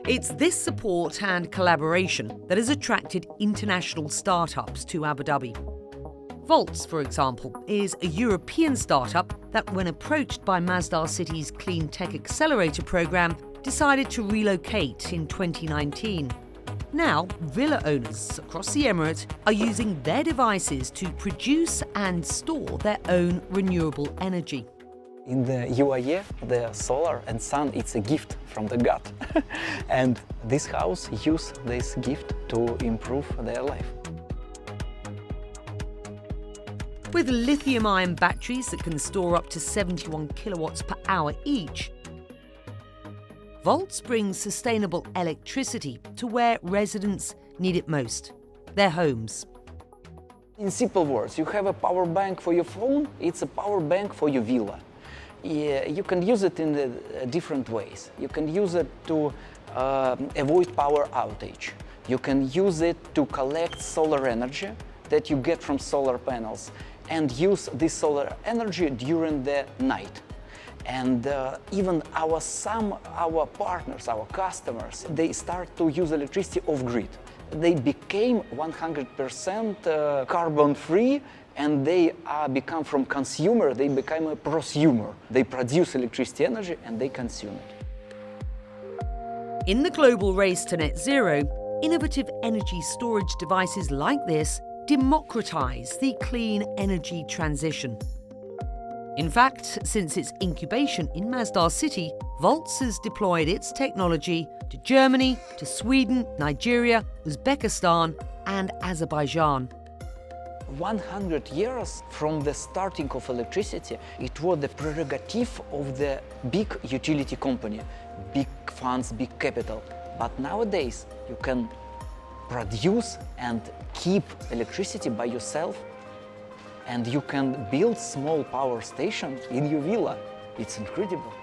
It's this support and collaboration that has attracted international startups to Abu Dhabi. Volts, for example, is a European startup that, when approached by Masdar City's Clean Tech Accelerator program, decided to relocate in 2019. Now, villa owners across the Emirates are using their devices to produce and store their own renewable energy. In the UAE, the solar and sun, it's a gift from the God. And this house use this gift to improve their life. With lithium-ion batteries that can store up to 71 kilowatts per hour each, Volts brings sustainable electricity to where residents need it most, their homes. In simple words, you have a power bank for your phone, it's a power bank for your villa. You can use it in different ways. You can use it to avoid power outage. You can use it to collect solar energy that you get from solar panels and use this solar energy during the night. And even our partners, our customers, they start to use electricity off-grid. They became 100% carbon-free, and they become from consumer, they become a prosumer. They produce electricity energy and they consume it. In the global race to net zero, innovative energy storage devices like this democratize the clean energy transition. In fact, since its incubation in Masdar City, Volts has deployed its technology to Germany, to Sweden, Nigeria, Uzbekistan, and Azerbaijan. 100 years from the starting of electricity, it was the prerogative of the big utility company, big funds, big capital. But nowadays, you can produce and keep electricity by yourself, and you can build small power stations in your villa. It's incredible.